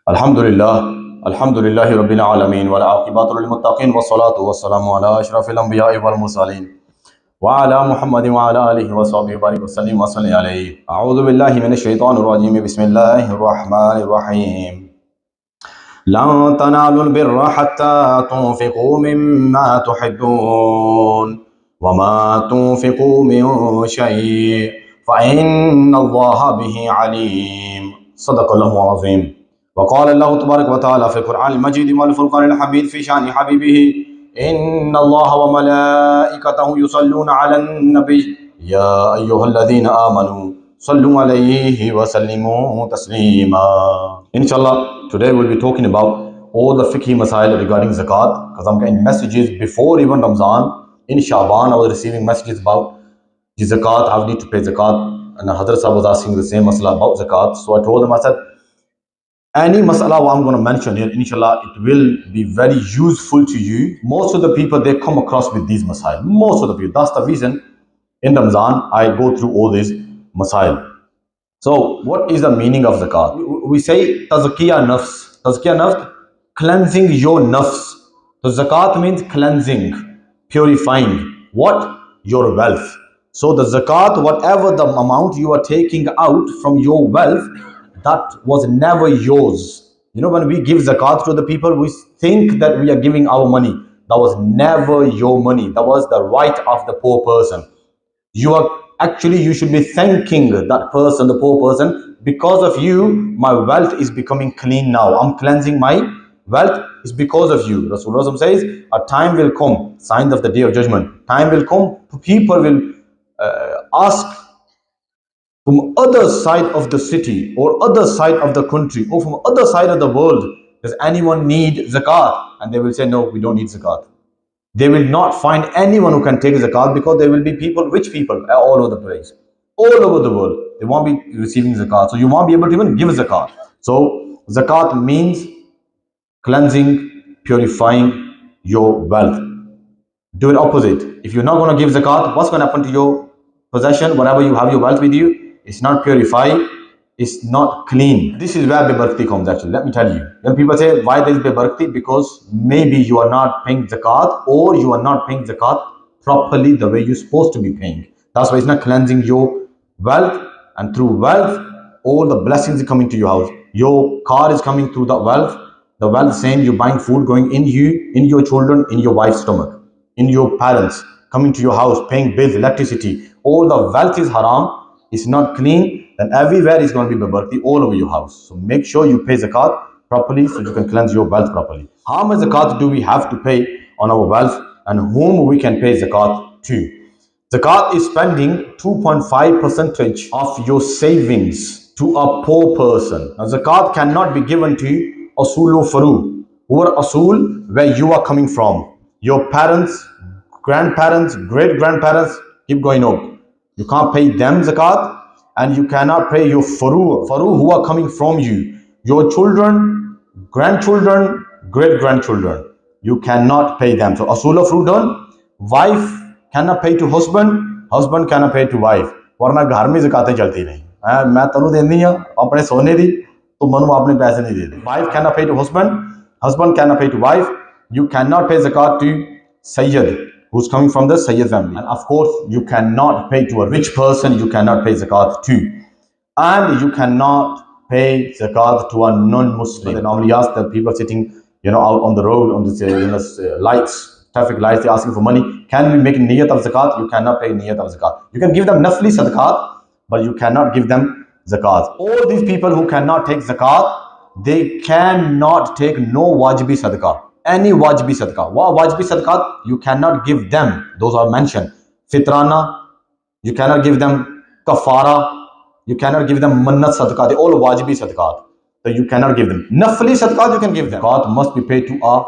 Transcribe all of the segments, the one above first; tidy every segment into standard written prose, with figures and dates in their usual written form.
Alhamdulillah, Alhamdulillahi Rabbil Alameen, wal aqibatu lil muttaqin, wa salatu wa salamu ala ashrafil anbiya'i wal mursalin, wa ala Muhammadin wa ala alihi wa sahbihi barik wa sallim wa salli alayhi. A'udhu billahi minash shaitanir rajim, bismillahir rahmanir rahim. لن تنالوا البر حتى تنفقوا مما تحبون وما تنفقوا من شيء فإن الله به عليم صدق الله العظيم. وقال الله تبارك وتعالى في القرآن المجيد والفرقان الحميد في شأن حبيبه إن الله وملائكته يصلون على النبي يا أيها الذين آمنوا صلوا عليه وسلموا تسليما. Inshallah, today we'll be talking about all the fiqhi masail regarding zakat, because I'm getting messages before even Ramzan. In Shaban, I was receiving messages about the zakat, I need to pay zakat, and Hadrat Sahib was asking the same masala about zakat. So I told them, I said, any masala I'm going to mention here, inshallah, it will be very useful to you. Most of the people, they come across with these masail. Most of the people. That's the reason in Ramzan, I go through all these masail. So, what is the meaning of zakat? We say tazkiyah nafs. Tazkiyah nafs, cleansing your nafs. So, zakat means cleansing, purifying. What? Your wealth. So, the zakat, whatever the amount you are taking out from your wealth, that was never yours. You know, when we give zakat to the people, we think that we are giving our money. That was never your money. That was the right of the poor person. You should be thanking that person, the poor person. Because of you, my wealth is becoming clean now. I'm cleansing my wealth is because of you. Rasulullah says, a time will come, sign of the day of judgment. Time will come, people will ask from other side of the city or other side of the country or from other side of the world, does anyone need zakat? And they will say, no, we don't need zakat. They will not find anyone who can take zakat, because there will be people, rich people all over the place, all over the world. They won't be receiving zakat. So you won't be able to even give zakat. So zakat means cleansing, purifying your wealth. Do it opposite. If you're not going to give zakat, what's going to happen to your possession? Whatever you have, your wealth with you, it's not purified, it's not clean. This is where bebarkti comes actually. Let me tell you. When people say, why there is bebarkti? Because maybe you are not paying zakat, or you are not paying zakat properly the way you're supposed to be paying. That's why it's not cleansing your wealth, and through wealth, all the blessings are coming to your house. Your car is coming through the wealth. The wealth, same, you're buying food going in you, in your children, in your wife's stomach, in your parents, coming to your house, paying bills, electricity. All the wealth is haram. It's not clean, then everywhere is going to be bebarkti all over your house. So make sure you pay zakat properly so you can cleanse your wealth properly. How much zakat do we have to pay on our wealth, and whom we can pay zakat to? Zakat is spending 2.5% of your savings to a poor person. Now zakat cannot be given to asul or faru, who are asul, where you are coming from. Your parents, grandparents, great grandparents, keep going up. You can't pay them zakat, and you cannot pay your faru who are coming from you. Your children, grandchildren, great grandchildren, you cannot pay them. So asul of done. Wife cannot pay to husband, husband cannot pay to wife. वरना घर में ज़कातें चलती नहीं। मैं तनु देनी है अपने सोने दी, तो मनु अपने पैसे नहीं देते. Wife cannot pay to husband, husband cannot pay to wife. You cannot pay zakat to Sayyid, who's coming from the Sayyid family. And of course, you cannot pay to a rich person, you cannot pay zakat to. And you cannot pay zakat to a non-Muslim. They normally ask the people sitting, out on the road, on the lights, traffic lights, they're asking for money. Can we make niyat of zakat? You cannot pay niyat of zakat. You can give them nafli zakat, but you cannot give them zakat. All these people who cannot take zakat, they cannot take no wajibi sadaqah. Any wajibi sadaqah. What wajibi sadaqah? You cannot give them. Those are mentioned. Fitrana, you cannot give them kafara, you cannot give them mannat sadaqah. They all wajibi sadaqah. So you cannot give them. Nafli sadaqah you can give them. Zakat must be paid to a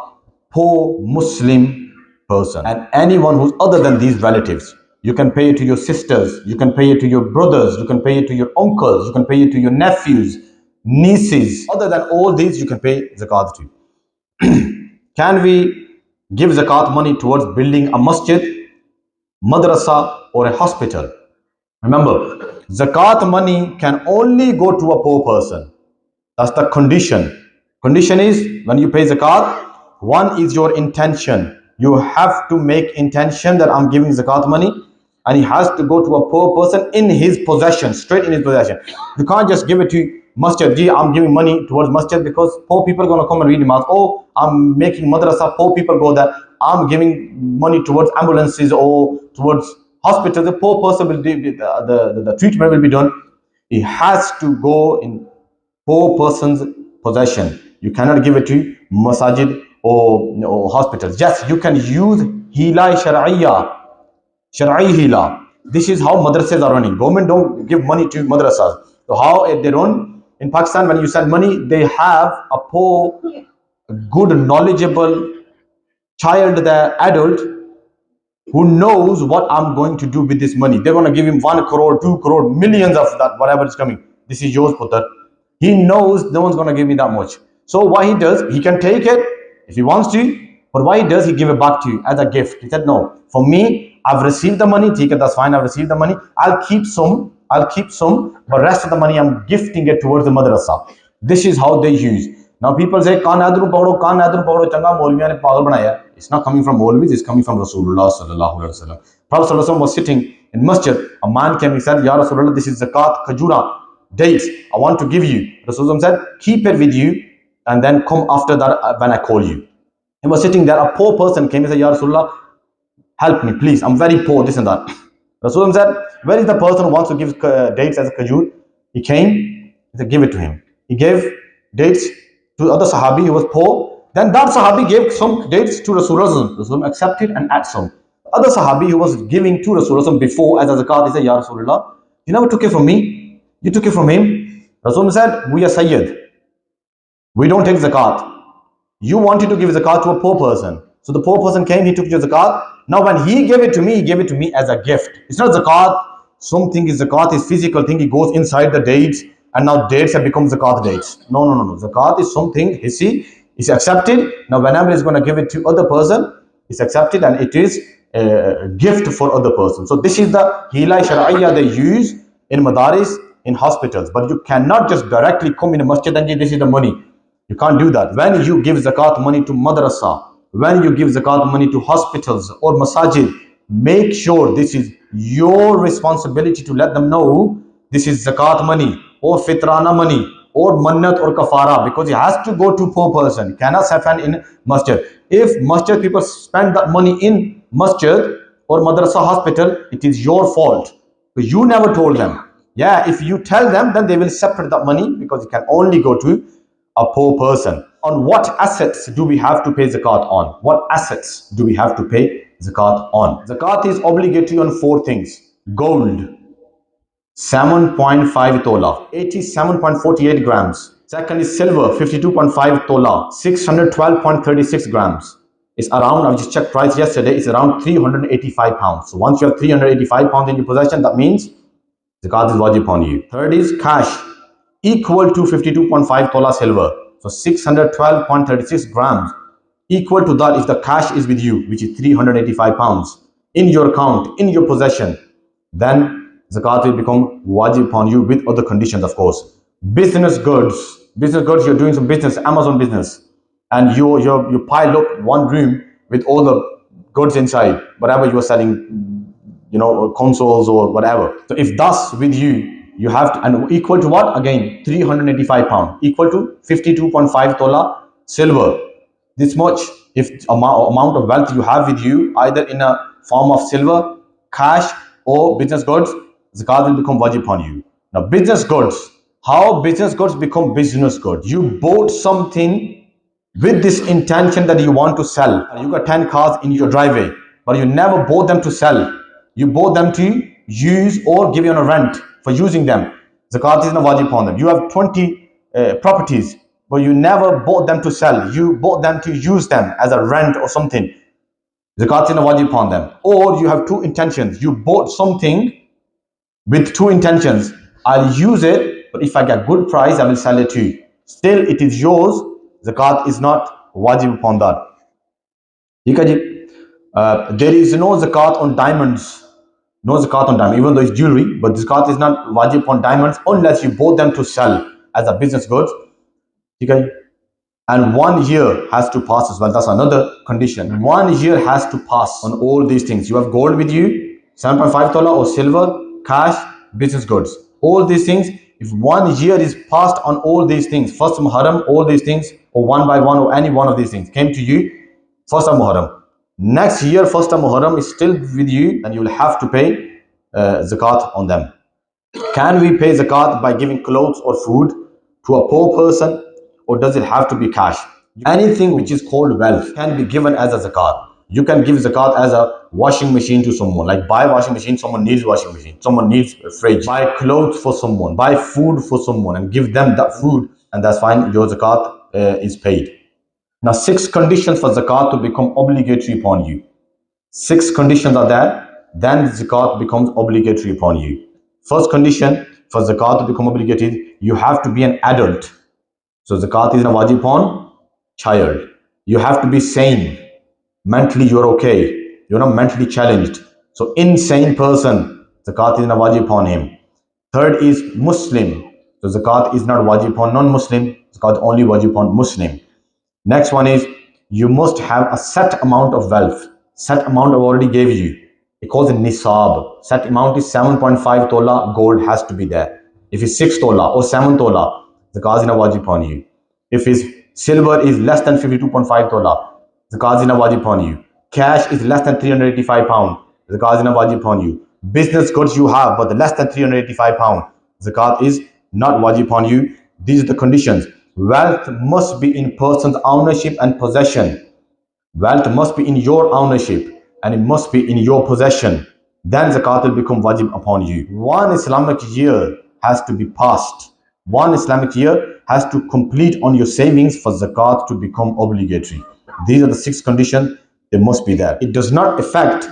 poor Muslim person. And anyone who's other than these relatives. You can pay it to your sisters, you can pay it to your brothers, you can pay it to your uncles, you can pay it to your nephews, nieces. Other than all these, you can pay zakat to. Can we give zakat money towards building a masjid, madrasa, or a hospital? Remember, zakat money can only go to a poor person. That's the condition. Condition is, when you pay zakat, one is your intention. You have to make intention that I'm giving zakat money, and it has to go to a poor person in his possession, straight in his possession. You can't just give it to masjid. Gee, I'm giving money towards masjid because poor people are going to come and read Namaz. Oh, I'm making madrasa, poor people go there. I'm giving money towards ambulances or towards hospitals. The poor person will do the treatment will be done. It has to go in poor person's possession. You cannot give it to masajid or hospitals. Yes, you can use hila shar'iyya, shar'i hila. This is how madrasas are running. Government don't give money to madrasas. So how they run in Pakistan, when you send money, they have a poor, good, knowledgeable child, the adult, who knows what I'm going to do with this money. They're going to give him 1 crore, 2 crore, millions of that, whatever is coming. This is yours, Putter. He knows no one's going to give me that much. So what he does, he can take it if he wants to, but what he does, he give it back to you as a gift. He said, no, for me, I've received the money. Take it, that's fine. I've received the money. I'll keep some, but rest of the money I'm gifting it towards the madrasa. This is how they use. Now people say, Kan Adru Pado, Changa Molviya ne pagal banaya. It's not coming from Molvis, it's coming from Rasulullah sallallahu alaihi wasallam. Prophet sallallahu alaihi wasallam was sitting in masjid. A man came, he said, Ya Rasulullah, this is zakat, kajura, dates. I want to give you. Rasulullah said, keep it with you and then come after that when I call you. He was sitting there. A poor person came and said, Ya Rasulullah, help me, please. I'm very poor, this and that. Rasulullah said, where is the person who wants to give dates as a kajur? He came, he said, give it to him. He gave dates to the other Sahabi who was poor. Then that Sahabi gave some dates to Rasulullah. Rasulullah accepted and added some. Other Sahabi who was giving to Rasulullah before as a zakat, he said, Ya Rasulullah, you never took it from me. You took it from him. Rasulullah said, we are Sayyid. We don't take zakat. You wanted to give zakat to a poor person. So the poor person came, he took your zakat. Now when he gave it to me, he gave it to me as a gift. It's not zakat. Something is zakat, is physical thing. It goes inside the dates, and now dates have become zakat dates. No. Zakat is something hissi. It's accepted. Now whenever he's going to give it to other person, it's accepted and it is a gift for other person. So this is the hila shar'iyya they use in madaris, in hospitals. But you cannot just directly come in a masjid and say, this is the money. You can't do that. When you give zakat money to madrasa, when you give zakat money to hospitals or masajid, make sure this is your responsibility to let them know this is zakat money or fitrana money or mannat or kafara, because it has to go to poor person. It cannot happen in masjid. If masjid people spend that money in masjid or madrasa hospital, it is your fault. Because you never told them. Yeah, if you tell them, then they will separate that money because it can only go to a poor person. On what assets do we have to pay zakat on? What assets do we have to pay zakat on? Zakat is obligatory on 4 things. Gold, 7.5 tola, 87.48 grams. Second is silver, 52.5 tola, 612.36 grams. It's around, I just checked price yesterday, it's around 385 pounds. So once you have 385 pounds in your possession, that means zakat is wajib on you. Third is cash, equal to 52.5 tola silver. So 612.36 grams. Equal to that if the cash is with you, which is 385 pounds in your account, in your possession, then zakat will become wajib upon you with other conditions, of course. Business goods, you're doing some business, Amazon business, and you pile up one room with all the goods inside, whatever you are selling, consoles or whatever. So if that's with you, you have to, and equal to what? Again, 385 pound, equal to 52.5 tola silver. This much, if amount of wealth you have with you, either in a form of silver, cash, or business goods, zakat will become wajib upon you. Now, business goods, how business goods become business goods? You bought something with this intention that you want to sell. You got 10 cars in your driveway, but you never bought them to sell. You bought them to use or give you on a rent for using them. Zakat is not wajib upon them. You have 20 properties, but you never bought them to sell. You bought them to use them as a rent or something. Zakat is not wajib upon them. Or you have 2 intentions. You bought something with 2 intentions. I'll use it, but if I get good price, I will sell it to you. Still, it is yours. Zakat is not wajib upon that. There is no zakat on diamonds. No zakat on diamonds, even though it's jewelry, but zakat is not wajib on diamonds unless you bought them to sell as a business good. And 1 year has to pass as well. That's another condition. 1 year has to pass on all these things. You have gold with you, 7.5 tola, or silver, cash, business goods. All these things, if 1 year is passed on all these things, first of Muharram, all these things, or one by one, or any one of these things came to you, first of Muharram. Next year, first of Muharram is still with you, and you will have to pay zakat on them. Can we pay zakat by giving clothes or food to a poor person, or does it have to be cash? Anything which is called wealth can be given as a zakat. You can give zakat as a washing machine to someone, like buy washing machine, someone needs washing machine, someone needs a fridge, buy clothes for someone, buy food for someone, and give them that food, and that's fine, your zakat is paid. Now, 6 conditions for zakat to become obligatory upon you. 6 conditions are there, then zakat becomes obligatory upon you. First condition for zakat to become obligatory, you have to be an adult. So zakat is wajib upon child. You have to be sane. Mentally you're okay. You're not mentally challenged. So insane person, zakat is wajib upon him. Third is Muslim. So zakat is not wajib upon non-Muslim. Zakat only wajib upon Muslim. Next one is you must have a set amount of wealth. Set amount I already gave you. It calls it nisab. Set amount is 7.5 tola. Gold has to be there. If it's 6 tola or 7 tola, zakat is wajib upon you. If it's silver is less than 52.5 tola, zakat is wajib upon you. Cash is less than 385 pound, zakat is wajib upon you. Business goods you have, but less than 385 pound, zakat is not wajib upon you. These are the conditions. Wealth must be in person's ownership and possession. Wealth must be in your ownership and it must be in your possession. Then zakat will become wajib upon you. 1 Islamic year has to be passed. 1 Islamic year has to complete on your savings for zakat to become obligatory. These are the 6 conditions. They must be there. It does not affect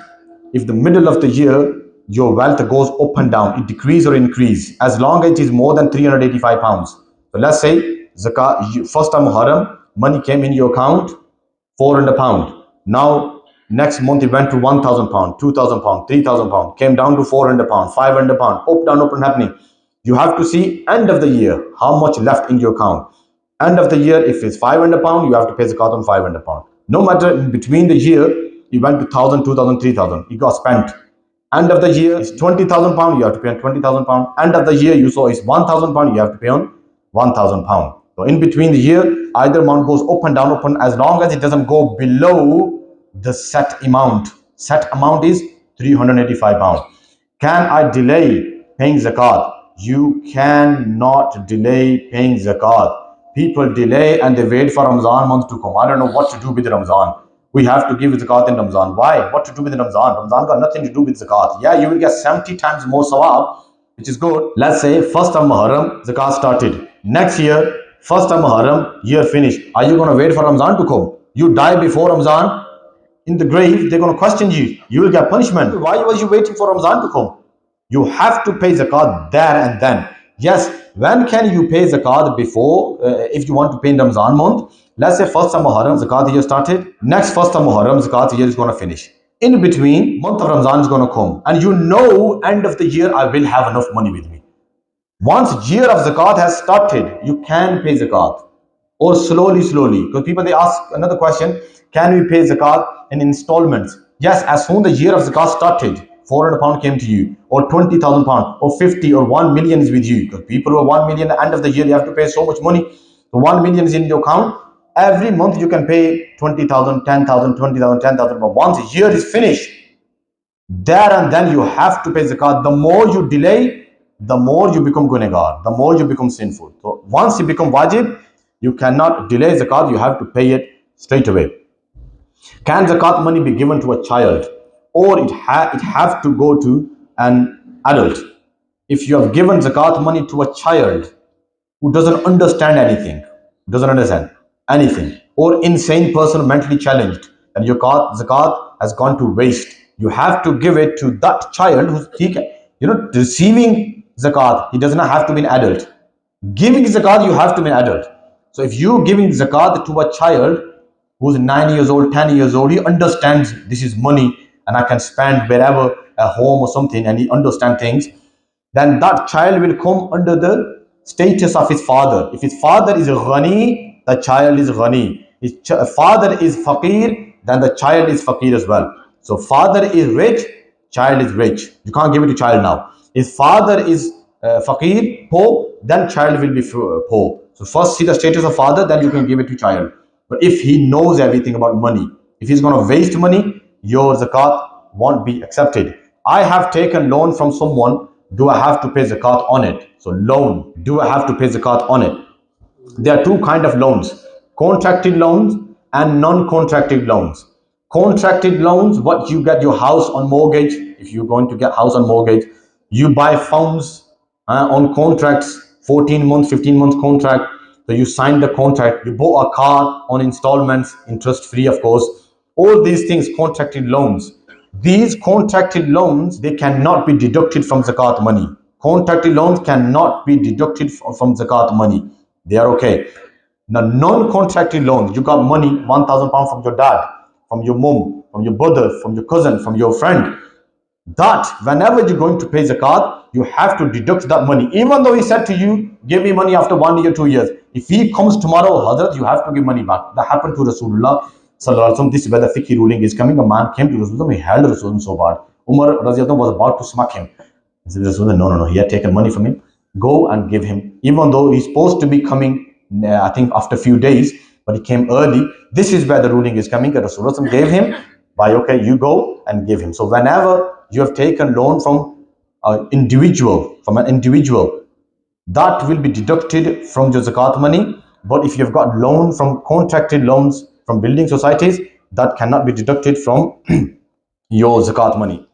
if the middle of the year your wealth goes up and down, it decrease or increase, as long as it is more than 385 pounds. So let's say zakat, first time Muharram, money came in your account, 400 pound. Now next month it went to 1,000 pound, 2,000 pound, 3,000 pound, came down to 400 pound, 500 pound, up and happening. You have to see end of the year how much left in your account. End of the year, if it's 500 pound, you have to pay zakat on 500 pound. No matter in between the year, you went to 1,000, 2,000, 3,000, it got spent. End of the year is 20,000 pound, you have to pay on 20,000 pound. End of the year you saw is 1,000 pound, you have to pay on 1,000 pound. So in between the year, either amount goes up and down, as long as it doesn't go below the set amount. Set amount is 385 pound. Can I delay paying zakat? You cannot delay paying zakat. People delay and they wait for Ramadan month to come. I don't know what to do with Ramadan. We have to give zakat in Ramadan. Why? What to do with Ramadan? Ramadan got nothing to do with zakat. Yeah, you will get 70 times more sawab, which is good. Let's say first of Muharram, zakat started. Next year, first of Muharram, year finished. Are you going to wait for Ramadan to come? You die before Ramadan, in the grave, they're going to question you. You will get punishment. Why was you waiting for Ramadan to come? You have to pay zakat there and then. Yes, when can you pay zakat before, if you want to pay in Ramadan month? Let's say first of Muharram, zakat year started. Next first of Muharram, zakat year is going to finish. In between, month of Ramadan is going to come. And you know, end of the year, I will have enough money with me. Once year of zakat has started, you can pay zakat. Or slowly. Because people, they ask another question, can we pay zakat in installments? Yes, as soon the year of zakat started, 400 pound came to you, or 20,000 pound, or 50, or 1 million is with you. Because people who are 1 million, at the end of the year, you have to pay so much money. So 1 million is in your account. Every month you can pay 20,000, 10,000, 20,000, 10,000. But once a year is finished, there and then you have to pay zakat. The more you delay, the more you become gunegar, the more you become sinful. So once you become wajib, you cannot delay zakat, you have to pay it straight away. Can zakat money be given to a child, or it have to go to an adult? If you have given zakat money to a child who doesn't understand anything, or insane person mentally challenged, and your zakat has gone to waste. You have to give it to that child who's receiving zakat. He does not have to be an adult. Giving zakat, you have to be an adult. So if you giving zakat to a child who's 9 years old, 10 years old, he understands this is money and I can spend wherever, a home or something, and he understands things, then that child will come under the status of his father. If his father is a ghani, the child is ghani. His father is faqir, then the child is faqir as well. So father is rich, child is rich. You can't give it to child now. If father is faqir, poor, then child will be poor. So first see the status of father, then you can give it to child. But if he knows everything about money, if he's going to waste money, your zakat won't be accepted. I have taken loan from someone. Do I have to pay zakat on it? So loan, do I have to pay zakat on it? There are two kind of loans: contracted loans and non-contracted loans. Contracted loans, what you get your house on mortgage. If you're going to get house on mortgage, you buy funds on contracts, 14 months, 15 months contract. So you sign the contract, you bought a car on installments, interest free, of course. All these things, contracted loans. These contracted loans, they cannot be deducted from zakat money. Contracted loans cannot be deducted from zakat money. They are okay. Now, non-contracted loans, you got money, £1,000 from your dad, from your mom, from your brother, from your cousin, from your friend. That whenever you're going to pay zakat, you have to deduct that money. Even though he said to you, give me money after 1 year, 2 years. If he comes tomorrow, Hazrat, you have to give money back. That happened to Rasulullah Sallallahu Alaihi Wasallam. This is where the fiqhi ruling is coming. A man came to Rasulullah, he held Rasulullah so bad. Umar Raziyallahu was about to smack him. He said, Rasulullah, no. He had taken money from him. Go and give him. Even though he's supposed to be coming, I think after a few days, but he came early. This is where the ruling is coming. That Rasulullah gave him. By okay, you go and give him. So whenever you have taken loan from an individual, that will be deducted from your zakat money. But if you've got loan from contracted loans from building societies, that cannot be deducted from your zakat money.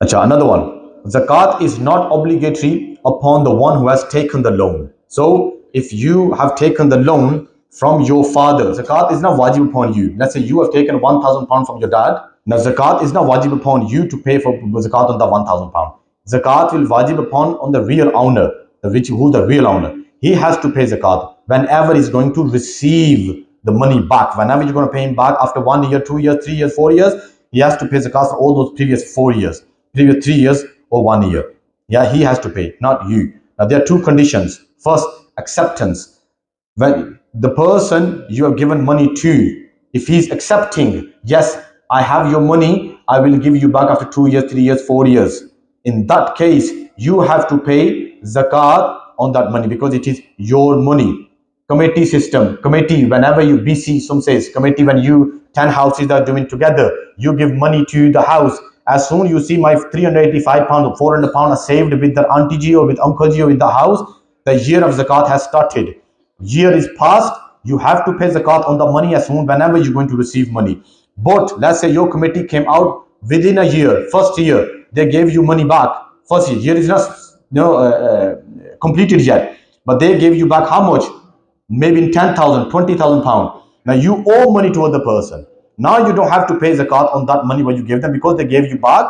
Achha, another one. Zakat is not obligatory upon the one who has taken the loan. So if you have taken the loan from your father, zakat is not wajib upon you. Let's say you have taken £1,000 from your dad. Now zakat is not wajib upon you to pay for zakat on the £1,000. Zakat will wajib upon on the real owner, who's the real owner. He has to pay zakat whenever he's going to receive the money back. Whenever you're going to pay him back after 1 year, 2 years, 3 years, 4 years, he has to pay zakat for all those previous 4 years, previous 3 years or 1 year. Yeah, he has to pay, not you. Now there are two conditions. First, acceptance. When the person you have given money to, if he's accepting, yes, I have your money, I will give you back after 2 years, 3 years, 4 years. In that case, you have to pay zakat on that money because it is your money. Committee system, committee, whenever you BC, some says committee, when you 10 houses are doing together, you give money to the house. As soon you see my £385 or £400 are saved with the auntie G or with uncle G or with the house, the year of zakat has started. Year is past, you have to pay zakat on the money as soon whenever you're going to receive money. But let's say your committee came out within a year, first year, they gave you money back. First year is not completed yet, but they gave you back how much? Maybe 10,000, 20,000 pounds. Now you owe money to other person. Now you don't have to pay zakat on that money what you gave them because they gave you back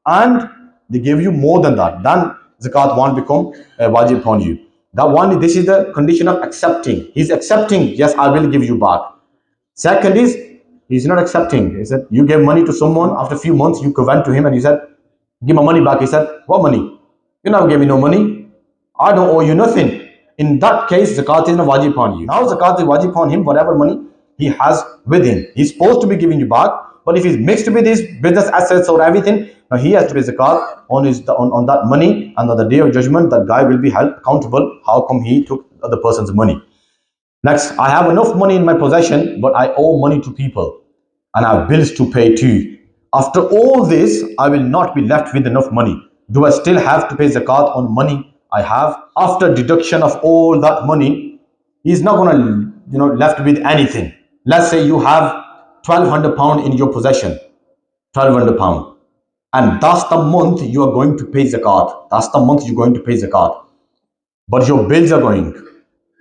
and they gave you more than that. Then zakat won't become wajib upon you. That one, this is the condition of accepting. He's accepting, yes, I will give you back. Second is, he's not accepting. He said, you gave money to someone, after a few months, you went to him and you said, give my money back. He said, what money? You never gave me no money. I don't owe you nothing. In that case, zakat is not wajib upon you. Now zakat is wajib upon him, whatever money he has with him. He's supposed to be giving you back, but if he's mixed with his business assets or everything, now he has to pay zakat on that money, and on the day of judgment, that guy will be held accountable. How come he took the other person's money? Next, I have enough money in my possession, but I owe money to people and I have bills to pay too. After all this, I will not be left with enough money. Do I still have to pay zakat on money I have? After deduction of all that money, he's not going to, left with anything. Let's say you have £1,200 in your possession, £1,200, and that's the month you are going to pay zakat. That's the month you're going to pay zakat. But your bills are going,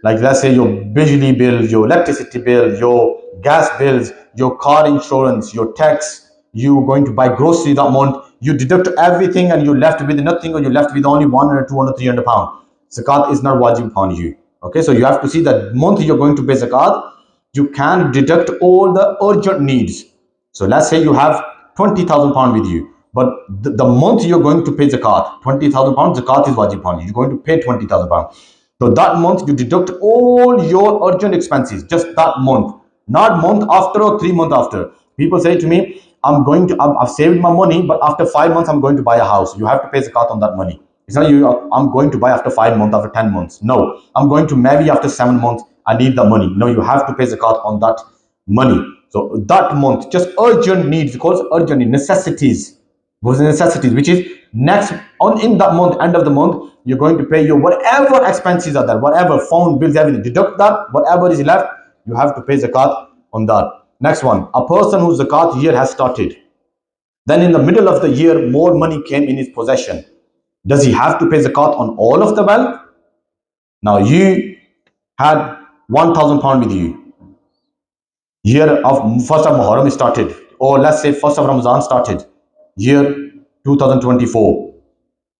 like let's say your bijli bill, your electricity bill, your gas bills, your car insurance, your tax, you're going to buy grocery that month, you deduct everything and you're left with nothing, or you're left with only 100, 200, 300 pounds. Zakat is not wajib upon you. Okay, so you have to see that month you're going to pay zakat, you can deduct all the urgent needs. So let's say you have 20,000 pounds with you, but the month you're going to pay zakat, 20,000 pounds, zakat is wajib upon you. You're going to pay 20,000 pounds. So that month you deduct all your urgent expenses, just that month, not month after or 3 months after. People say to me, I've saved my money, but after 5 months I'm going to buy a house. You have to pay zakat on that money. It's not you, I'm going to buy after 5 months, after 10 months. No, I'm going to marry after 7 months. I need the money. No, you have to pay zakat on that money. So that month, just urgent needs, because urgent need, necessities, those necessities, which is next on in that month, end of the month, you're going to pay your whatever expenses are there, whatever phone bills, everything. Deduct that, whatever is left, you have to pay zakat on that. Next one, a person whose zakat year has started. Then in the middle of the year, more money came in his possession. Does he have to pay zakat on all of the wealth? Now you had £1,000 with you. Year of first of Muharram started, or let's say first of Ramadan started. Year 2024.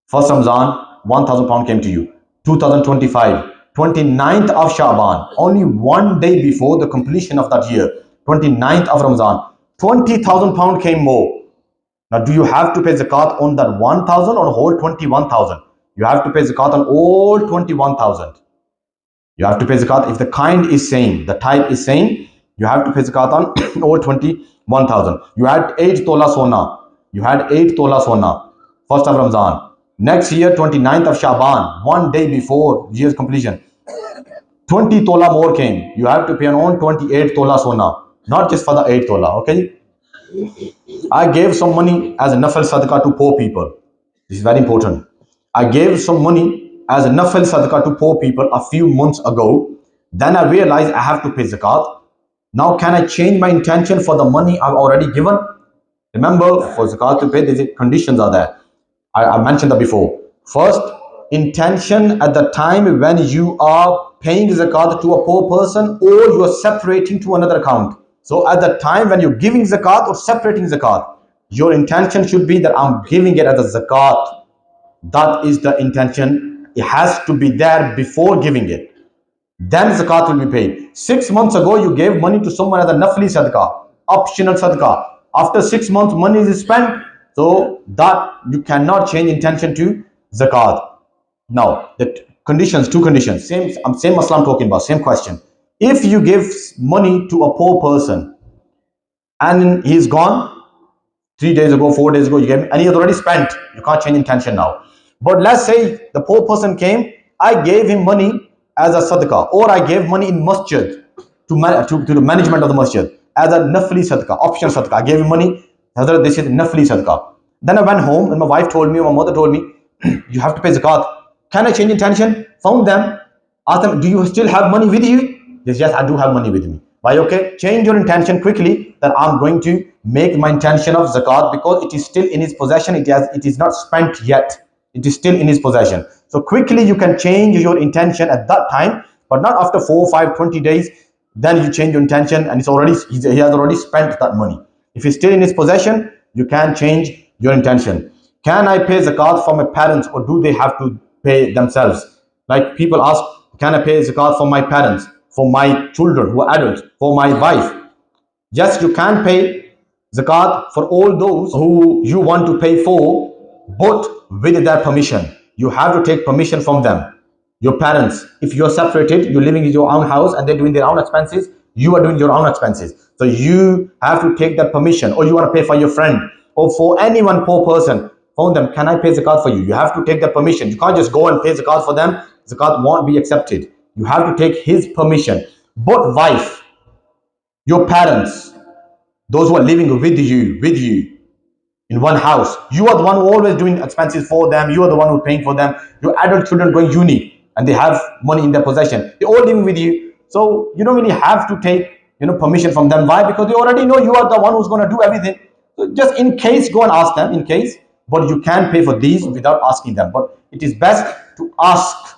First Ramadan, £1,000 came to you. 2025, 29th of Shaban, only one day before the completion of that year, 29th of Ramadan, £20,000 came more. Now, do you have to pay zakat on that 1,000 or whole 21,000? You have to pay zakat on all 21,000. You have to pay zakat if the kind is same, the type is same. You have to pay zakat on all 21,000. You had 8 tola sona. You had 8 tola sona. First of Ramadan. Next year, 29th of Shaban, one day before year's completion, 20 tola more came. You have to pay on 28 tola sona, not just for the 8 tola. Okay. I gave some money as a nafal sadaqah to poor people. This is very important. I gave some money as a nafal sadaqah to poor people a few months ago. Then I realized I have to pay zakat. Now, can I change my intention for the money I've already given? Remember, for zakat to pay, the conditions are there. I mentioned that before. First, intention at the time when you are paying zakat to a poor person, or you are separating to another account. So at the time when you're giving zakat or separating zakat, your intention should be that I'm giving it as a zakat. That is the intention. It has to be there before giving it. Then zakat will be paid. 6 months ago, you gave money to someone as a nafli sadaqah, optional sadaqah. After 6 months, money is spent. So that you cannot change intention to zakat. Now, the conditions, two conditions, same Masala I'm talking about, same question. If you give money to a poor person and he's gone 3 days ago, 4 days ago, you gave him, and he has already spent, you can't change intention now. But let's say the poor person came, I gave him money as a sadaqah, or I gave money in masjid to the management of the masjid as a nafli sadaqah, optional sadaqah. I gave him money, Hazrat, this is nafli sadaqah. Then I went home and my wife told me, or my mother told me, you have to pay zakat. Can I change intention? Found them, asked them, do you still have money with you? Yes, yes, I do have money with me. Why? Okay, change your intention quickly that I'm going to make my intention of zakat, because it is still in his possession. It is not spent yet. It is still in his possession. So quickly you can change your intention at that time, but not after 4, 5, 20 days. Then you change your intention and he has already spent that money. If it's still in his possession, you can change your intention. Can I pay zakat for my parents, or do they have to pay themselves? Like people ask, can I pay zakat for my parents, for my children who are adults, for my wife? Yes, you can pay zakat for all those who you want to pay for, but with their permission. You have to take permission from them. Your parents, if you're separated, you're living in your own house and they're doing their own expenses, you are doing your own expenses. So you have to take that permission, or you want to pay for your friend or for anyone poor person. Phone them, can I pay zakat for you? You have to take that permission. You can't just go and pay zakat for them. Zakat won't be accepted. You have to take his permission. But wife, your parents, those who are living with you in one house, you are the one who always doing expenses for them. You are the one who paying for them. Your adult children going uni and they have money in their possession. They're all living with you, so you don't really have to take permission from them. Why? Because they already know you are the one who's going to do everything. So just in case, go and ask them in case. But you can pay for these without asking them. But it is best to ask